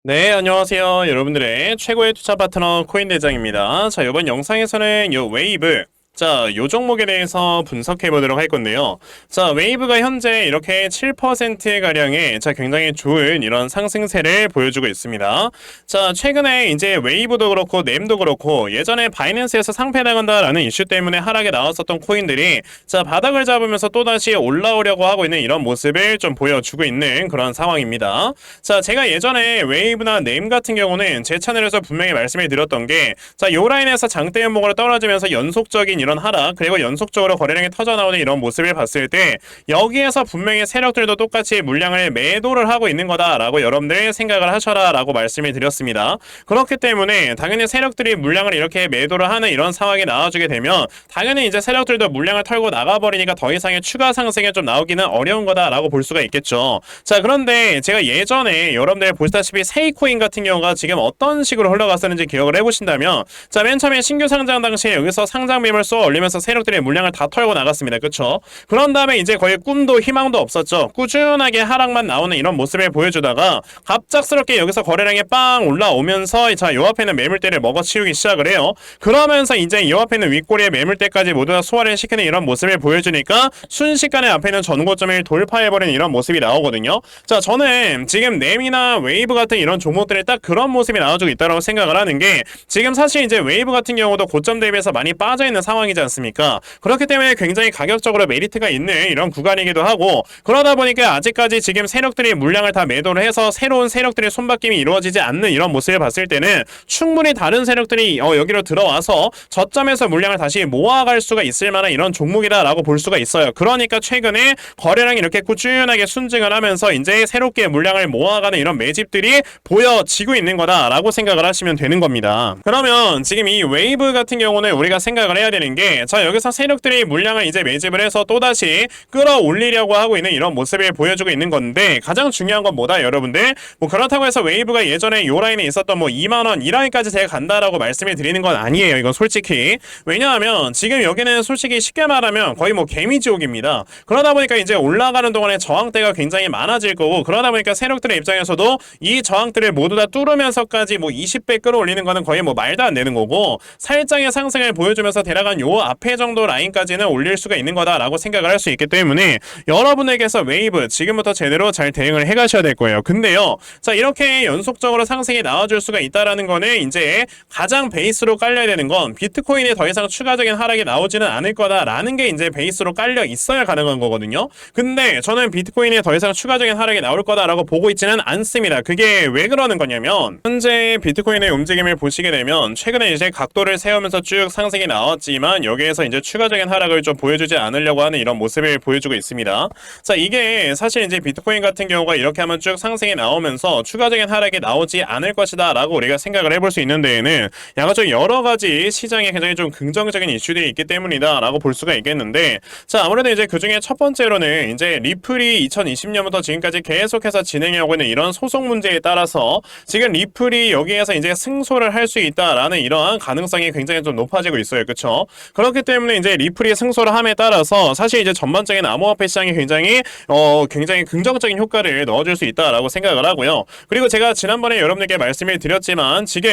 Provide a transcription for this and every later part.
네, 안녕하세요. 여러분들의 최고의 투자 파트너 코인대장입니다. 자, 이번 영상에서는 이 웨이브, 요 종목에 대해서 분석해 보도록 할 건데요. 자, 웨이브가 현재 이렇게 7%가량의 굉장히 좋은 이런 상승세를 보여주고 있습니다. 자, 최근에 이제 웨이브도 그렇고 넴도 그렇고 예전에 바이낸스에서 상패당한다라는 이슈 때문에 하락에 나왔었던 코인들이 바닥을 잡으면서 또다시 올라오려고 하고 있는 이런 모습을 좀 보여주고 있는 그런 상황입니다. 자, 제가 예전에 웨이브나 넴 같은 경우는 제 채널에서 분명히 말씀을 드렸던 게 요 라인에서 장대 연봉으로 떨어지면서 연속적인 이런 하락, 그리고 연속적으로 거래량이 터져나오는 이런 모습을 봤을 때 여기에서 분명히 세력들도 똑같이 물량을 매도를 하고 있는 거다라고 여러분들 생각을 하셔라 라고 말씀을 드렸습니다. 그렇기 때문에 당연히 세력들이 물량을 이렇게 매도를 하는 이런 상황이 나와주게 되면 당연히 이제 세력들도 물량을 털고 나가버리니까 더 이상의 추가 상승이 좀 나오기는 어려운 거다라고 볼 수가 있겠죠. 자, 그런데 제가 예전에 여러분들 보시다시피 세이코인 같은 경우가 지금 어떤 식으로 흘러갔었는지 기억을 해보신다면 맨 처음에 신규 상장 당시에 여기서 상장빔을 쏘아 올리면서 세력들의 물량을 다 털고 나갔습니다. 그쵸? 그런 다음에 이제 거의 꿈도 희망도 없었죠. 꾸준하게 하락만 나오는 이런 모습을 보여주다가 갑작스럽게 여기서 거래량이 빵 올라오면서 요 앞에 있는 매물대를 먹어치우기 시작을 해요. 그러면서 이제 요 앞에 있는 윗꼬리의 매물대까지 모두 다 소화를 시키는 이런 모습을 보여주니까 순식간에 앞에 있는 전고점을 돌파해버리는 이런 모습이 나오거든요. 자, 저는 지금 넴이나 웨이브 같은 이런 종목들이 딱 그런 모습이 나와주고 있다고 생각을 하는 게 지금 사실 이제 웨이브 같은 경우도 고점 대비해서 많이 빠져있는 상황이지 않습니까? 그렇기 때문에 굉장히 가격적으로 메리트가 있는 이런 구간이기도 하고, 그러다 보니까 아직까지 지금 세력들이 물량을 다 매도를 해서 새로운 세력들의 손바뀜이 이루어지지 않는 이런 모습을 봤을 때는 충분히 다른 세력들이 여기로 들어와서 저점에서 물량을 다시 모아갈 수가 있을 만한 이런 종목이다라고 볼 수가 있어요. 그러니까 최근에 거래량이 이렇게 꾸준하게 순증을 하면서 이제 새롭게 물량을 모아가는 이런 매집들이 보여지고 있는 거다라고 생각을 하시면 되는 겁니다. 그러면 지금 이 웨이브 같은 경우는 우리가 생각을 해야 되는 게, 여기서 세력들이 물량을 이제 매집을 해서 또다시 끌어올리려고 하고 있는 이런 모습을 보여주고 있는 건데, 가장 중요한 건 뭐다 여러분들? 그렇다고 해서 웨이브가 예전에 요 라인에 있었던 2만원 이 라인까지 제가 간다라고 말씀을 드리는 건 아니에요. 이건 솔직히. 왜냐하면 지금 여기는 솔직히 쉽게 말하면 거의 개미지옥입니다. 그러다 보니까 이제 올라가는 동안에 저항대가 굉장히 많아질 거고, 그러다 보니까 세력들의 입장에서도 이 저항들을 모두 다 뚫으면서까지 20배 끌어올리는 거는 거의 말도 안 되는 거고, 살짝의 상승을 보여주면서 대략 요 앞에 정도 라인까지는 올릴 수가 있는 거다라고 생각을 할 수 있기 때문에 여러분에게서 웨이브 지금부터 제대로 잘 대응을 해가셔야 될 거예요. 근데요, 이렇게 연속적으로 상승이 나와줄 수가 있다라는 거는 이제 가장 베이스로 깔려야 되는 건 비트코인이 더 이상 추가적인 하락이 나오지는 않을 거다라는 게 이제 베이스로 깔려 있어야 가능한 거거든요. 근데 저는 비트코인이 더 이상 추가적인 하락이 나올 거다라고 보고 있지는 않습니다. 그게 왜 그러는 거냐면, 현재 비트코인의 움직임을 보시게 되면 최근에 이제 각도를 세우면서 쭉 상승이 나왔지만 여기에서 이제 추가적인 하락을 좀 보여주지 않으려고 하는 이런 모습을 보여주고 있습니다. 자, 이게 사실 이제 비트코인 같은 경우가 이렇게 하면 쭉 상승이 나오면서 추가적인 하락이 나오지 않을 것이다 라고 우리가 생각을 해볼 수 있는 데에는 양가적 여러 가지 시장에 굉장히 좀 긍정적인 이슈들이 있기 때문이다 라고 볼 수가 있겠는데, 아무래도 이제 그 중에 첫 번째로는 이제 리플이 2020년부터 지금까지 계속해서 진행하고 있는 이런 소송 문제에 따라서 지금 리플이 여기에서 이제 승소를 할 수 있다라는 이러한 가능성이 굉장히 좀 높아지고 있어요. 그쵸? 그렇기 때문에 이제 리플이 승소를 함에 따라서 사실 이제 전반적인 암호화폐 시장이 굉장히 긍정적인 효과를 넣어줄 수 있다라고 생각을 하고요. 그리고 제가 지난번에 여러분들께 말씀을 드렸지만 지금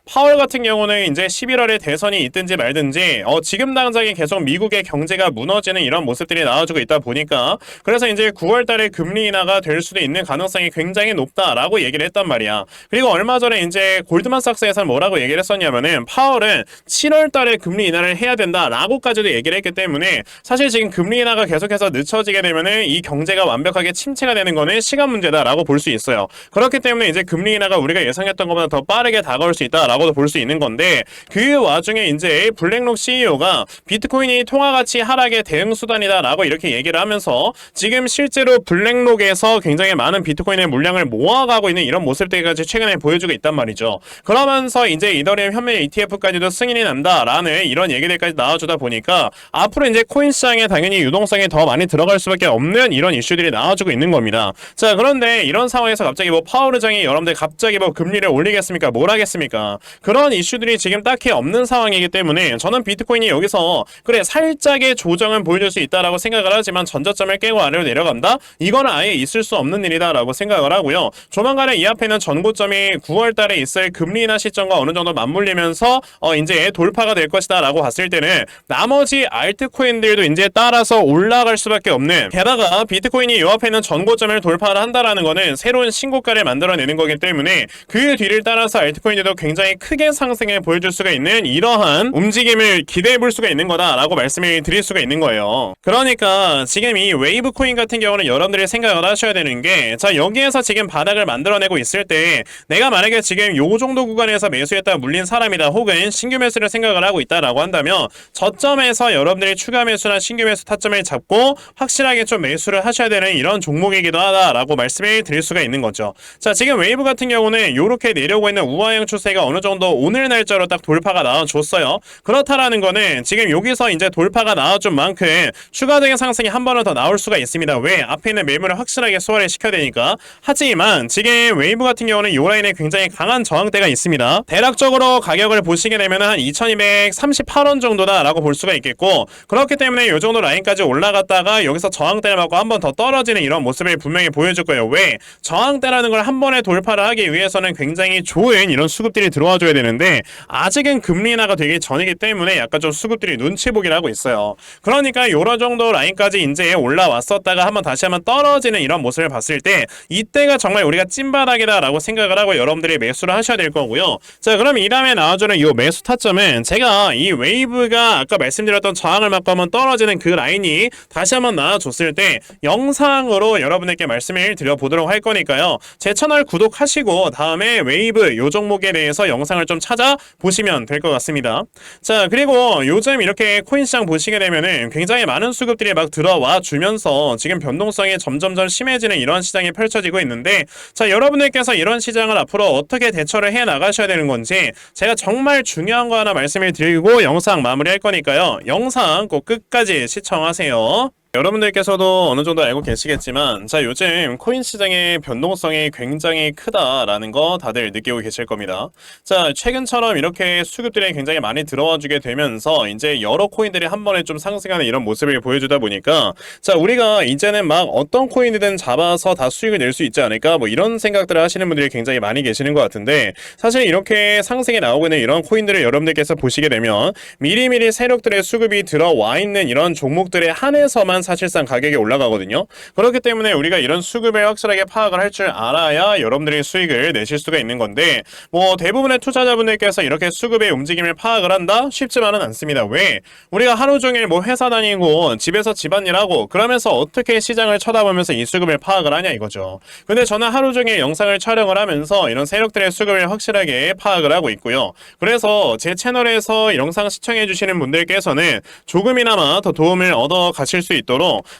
파월 같은 경우는 이제 11월에 대선이 있든지 말든지 지금 당장에 계속 미국의 경제가 무너지는 이런 모습들이 나와주고 있다 보니까, 그래서 이제 9월 달에 금리 인하가 될 수도 있는 가능성이 굉장히 높다라고 얘기를 했단 말이야. 그리고 얼마 전에 이제 골드만삭스에서 뭐라고 얘기를 했었냐면은 파월은 7월 달에 금리 인하를 해야 된다라고까지도 얘기를 했기 때문에 사실 지금 금리 인하가 계속해서 늦춰지게 되면은 이 경제가 완벽하게 침체가 되는 거는 시간 문제다라고 볼 수 있어요. 그렇기 때문에 이제 금리 인하가 우리가 예상했던 것보다 더 빠르게 다가올 수 있다라고도 볼 수 있는 건데, 그 와중에 이제 블랙록 CEO가 비트코인이 통화가치 하락의 대응 수단이다라고 이렇게 얘기를 하면서 지금 실제로 블랙록에서 굉장히 많은 비트코인의 물량을 모아가고 있는 이런 모습들까지 최근에 보여주고 있단 말이죠. 그러면서 이제 이더리움 현물 ETF까지도 승인이 난다라는 이런 얘기들까지 매매까지 나와주다 보니까 앞으로 이제 코인 시장에 당연히 유동성이 더 많이 들어갈 수밖에 없는 이런 이슈들이 나와주고 있는 겁니다. 자, 그런데 이런 상황에서 갑자기 뭐 파월 의장이 여러분들 갑자기 뭐 금리를 올리겠습니까? 뭘 하겠습니까? 그런 이슈들이 지금 딱히 없는 상황이기 때문에 저는 비트코인이 여기서 그래 살짝의 조정은 보여줄 수 있다라고 생각을 하지만 전저점을 깨고 아래로 내려간다? 이거는 아예 있을 수 없는 일이다라고 생각을 하고요. 조만간에 이 앞에는 전고점이 9월 달에 있을 금리 인하 시점과 어느 정도 맞물리면서 이제 돌파가 될 것이다 라고 봤을 때는 나머지 알트코인들도 이제 따라서 올라갈 수밖에 없는, 게다가 비트코인이 이 앞에는 전고점을 돌파를 한다라는 거는 새로운 신고가를 만들어내는 거기 때문에 그 뒤를 따라서 알트코인들도 굉장히 크게 상승을 보여줄 수가 있는 이러한 움직임을 기대해 볼 수가 있는 거다라고 말씀을 드릴 수가 있는 거예요. 그러니까 지금 이 웨이브 코인 같은 경우는 여러분들이 생각을 하셔야 되는 게, 자 여기에서 지금 바닥을 만들어내고 있을 때 내가 만약에 지금 요 정도 구간에서 매수했다 물린 사람이다, 혹은 신규 매수를 생각을 하고 있다라고 한다면 저점에서 여러분들이 추가 매수나 신규 매수 타점을 잡고 확실하게 좀 매수를 하셔야 되는 이런 종목이기도 하다라고 말씀을 드릴 수가 있는 거죠. 자, 지금 웨이브 같은 경우는 요렇게 내려오고 있는 우하형 추세가 어느 정도 오늘 날짜로 딱 돌파가 나와줬어요. 그렇다라는 거는 지금 여기서 이제 돌파가 나와준 만큼 추가적인 상승이 한 번은 더 나올 수가 있습니다. 왜? 앞에 있는 매물을 확실하게 소화를 시켜야 되니까. 하지만 지금 웨이브 같은 경우는 요 라인에 굉장히 강한 저항대가 있습니다. 대략적으로 가격을 보시게 되면 한 2238원 정도다라고 볼 수가 있겠고, 그렇기 때문에 요 정도 라인까지 올라갔다가 여기서 저항대를 맞고 한 번 더 떨어지는 이런 모습을 분명히 보여줄 거예요. 왜? 저항대라는 걸 한 번에 돌파를 하기 위해서는 굉장히 좋은 이런 수급들이 들어와 줘야 되는데 아직은 금리 인하가 되기 전이기 때문에 약간 좀 수급들이 눈치 보기를 하고 있어요. 그러니까 요런 정도 라인까지 이제 올라왔었다가 한번 다시 한번 떨어지는 이런 모습을 봤을 때 이때가 정말 우리가 찐바닥이다라고 생각을 하고 여러분들이 매수를 하셔야 될 거고요. 자, 그럼 이 다음에 나와주는 이 매수 타점은 제가 이 웨이브가 아까 말씀드렸던 저항을 맞고 한번 떨어지는 그 라인이 다시 한번 나와줬을 때 영상으로 여러분에게 말씀을 드려보도록 할 거니까요. 제 채널 구독하시고 다음에 웨이브 요 종목에 대해서 영상을 좀 찾아보시면 될 것 같습니다. 자, 그리고 요즘 이렇게 코인 시장 보시게 되면은 굉장히 많은 수급들이 막 들어와 주면서 지금 변동성이 점점점 심해지는 이런 시장이 펼쳐지고 있는데, 자 여러분들께서 이런 시장을 앞으로 어떻게 대처를 해 나가셔야 되는 건지 제가 정말 중요한 거 하나 말씀을 드리고 영상 마무리할 거니까요. 영상 꼭 끝까지 시청하세요. 여러분들께서도 어느 정도 알고 계시겠지만, 자 요즘 코인 시장의 변동성이 굉장히 크다라는 거 다들 느끼고 계실 겁니다. 자, 최근처럼 이렇게 수급들이 굉장히 많이 들어와 주게 되면서 이제 여러 코인들이 한 번에 좀 상승하는 이런 모습을 보여주다 보니까, 자 우리가 이제는 막 어떤 코인이든 잡아서 다 수익을 낼 수 있지 않을까, 뭐 이런 생각들을 하시는 분들이 굉장히 많이 계시는 것 같은데, 사실 이렇게 상승이 나오고 있는 이런 코인들을 여러분들께서 보시게 되면 미리미리 세력들의 수급이 들어와 있는 이런 종목들에 한해서만 사실상 가격이 올라가거든요. 그렇기 때문에 우리가 이런 수급을 확실하게 파악을 할 줄 알아야 여러분들이 수익을 내실 수가 있는 건데, 뭐 대부분의 투자자분들께서 이렇게 수급의 움직임을 파악을 한다? 쉽지만은 않습니다. 왜? 우리가 하루 종일 뭐 회사 다니고 집에서 집안일하고 그러면서 어떻게 시장을 쳐다보면서 이 수급을 파악을 하냐 이거죠. 근데 저는 하루 종일 영상을 촬영을 하면서 이런 세력들의 수급을 확실하게 파악을 하고 있고요. 그래서 제 채널에서 영상 시청해 주시는 분들께서는 조금이나마 더 도움을 얻어 가실 수 있도록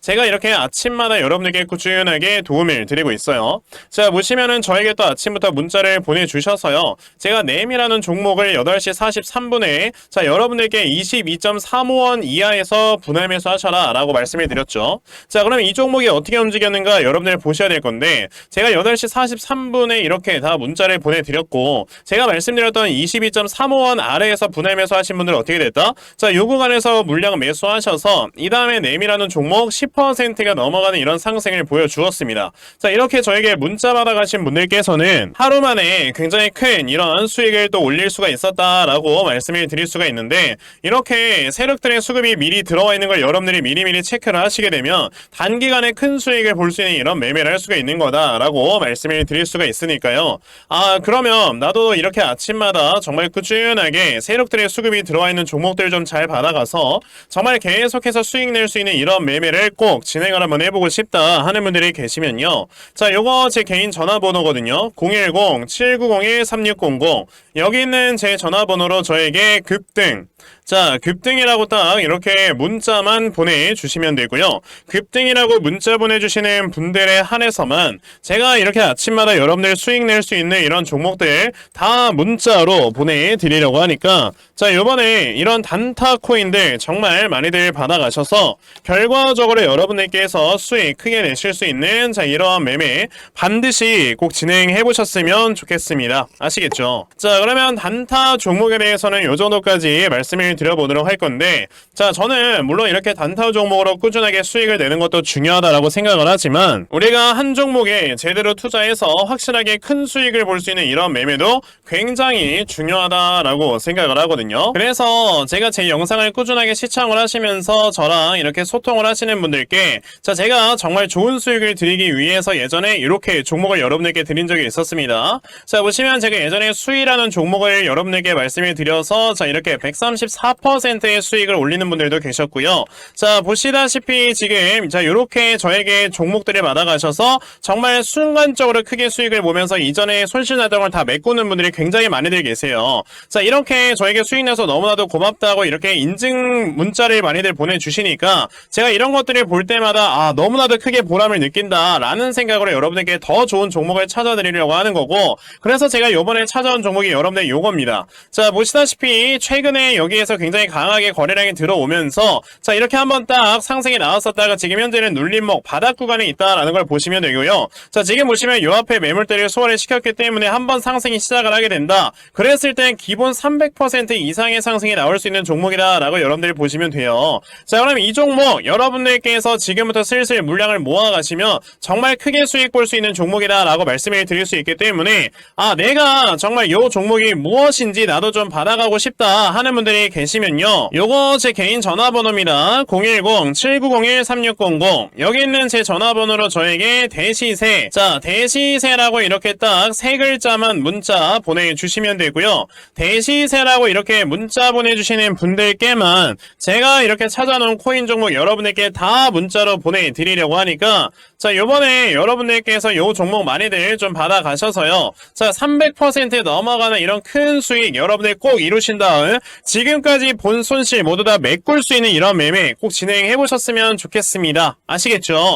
제가 이렇게 아침마다 여러분들께 꾸준하게 도움을 드리고 있어요. 자, 보시면은 저에게 또 아침부터 문자를 보내주셔서요. 제가 네임이라는 종목을 8시 43분에 자 여러분들께 22.35원 이하에서 분할 매수하셔라 라고 말씀을 드렸죠. 자, 그럼 이 종목이 어떻게 움직였는가 여러분들 보셔야 될 건데, 제가 8시 43분에 이렇게 다 문자를 보내드렸고, 제가 말씀드렸던 22.35원 아래에서 분할 매수하신 분들은 어떻게 됐다? 자, 요 구간에서 물량 매수하셔서 이 다음에 네임이라는 종목 10%가 넘어가는 이런 상승을 보여주었습니다. 자, 이렇게 저에게 문자 받아가신 분들께서는 하루 만에 굉장히 큰 이런 수익을 또 올릴 수가 있었다라고 말씀을 드릴 수가 있는데, 이렇게 세력들의 수급이 미리 들어와 있는 걸 여러분들이 미리미리 체크를 하시게 되면 단기간에 큰 수익을 볼 수 있는 이런 매매를 할 수가 있는 거다라고 말씀을 드릴 수가 있으니까요. 아, 그러면 나도 이렇게 아침마다 정말 꾸준하게 세력들의 수급이 들어와 있는 종목들 좀 잘 받아가서 정말 계속해서 수익 낼 수 있는 이런 매매를 꼭 진행을 한번 해보고 싶다 하는 분들이 계시면요. 자, 요거 제 개인 전화번호거든요. 010-7901-3600. 여기 있는 제 전화번호로 저에게 급등, 자, 급등이라고 딱 이렇게 문자만 보내주시면 되고요. 급등이라고 문자 보내주시는 분들에 한해서만 제가 이렇게 아침마다 여러분들 수익 낼 수 있는 이런 종목들 다 문자로 보내드리려고 하니까 자, 요번에 이런 단타 코인들 정말 많이들 받아가셔서 결과적으로 여러분들께서 수익 크게 내실 수 있는 자, 이러한 매매 반드시 꼭 진행해 보셨으면 좋겠습니다. 아시겠죠? 자, 그러면 단타 종목에 대해서는 요 정도까지 말씀을 드려보도록 할 건데, 자, 저는 물론 이렇게 단타 종목으로 꾸준하게 수익을 내는 것도 중요하다라고 생각을 하지만 우리가 한 종목에 제대로 투자해서 확실하게 큰 수익을 볼 수 있는 이런 매매도 굉장히 중요하다라고 생각을 하거든요. 그래서 제가 제 영상을 꾸준하게 시청을 하시면서 저랑 이렇게 소통을 하시는 분들께 자, 제가 정말 좋은 수익을 드리기 위해서 예전에 이렇게 종목을 여러분들께 드린 적이 있었습니다. 자, 보시면 제가 예전에 수위라는 종목을 여러분들께 말씀을 드려서 자, 이렇게 134%의 수익을 올리는 분들도 계셨고요. 자, 보시다시피 지금 자, 이렇게 저에게 종목들을 받아가셔서 정말 순간적으로 크게 수익을 보면서 이전에 손실나던 걸 다 메꾸는 분들이 굉장히 많이들 계세요. 자, 이렇게 저에게 수익 내서 너무나도 고맙다고 이렇게 인증 문자를 많이들 보내주시니까 제가 이런 것들을 볼 때마다 아, 너무나도 크게 보람을 느낀다라는 생각으로 여러분에게 더 좋은 종목을 찾아드리려고 하는 거고, 그래서 제가 요번에 찾아온 종목이 여러분들 요겁니다. 자, 보시다시피 최근에 여기에서 굉장히 강하게 거래량이 들어오면서 자, 이렇게 한번 딱 상승이 나왔었다가 지금 현재는 눌림목 바닥 구간에 있다라는 걸 보시면 되고요. 자, 지금 보시면 요 앞에 매물대를 소화를 시켰기 때문에 한번 상승이 시작을 하게 된다. 그랬을 땐 기본 300% 이상의 상승이 나올 수 있는 종목이다라고 여러분들이 보시면 돼요. 자, 그럼 이 종목 여러분들께서 지금부터 슬슬 물량을 모아가시면 정말 크게 수익 볼 수 있는 종목이다라고 말씀을 드릴 수 있기 때문에 아, 내가 정말 요 종목이 무엇인지 나도 좀 받아가고 싶다 하는 분들이 계시면요, 요거 제 개인 전화번호입니다. 010-7901-3600 여기 있는 제 전화번호로 저에게 대시세, 자, 대시세라고 이렇게 딱 세 글자만 문자 보내주시면 되고요. 대시세라고 이렇게 문자 보내주시는 분들께만 제가 이렇게 찾아놓은 코인 종목 여러분들께 다 문자로 보내드리려고 하니까 자, 요번에 여러분들께서 요 종목 많이들 좀 받아가셔서요, 자, 300% 넘어가는 이런 큰 수익 여러분들 꼭 이루신 다음 지금까지 본 손실 모두 다 메꿀 수 있는 이런 매매 꼭 진행해 보셨으면 좋겠습니다. 아시겠죠?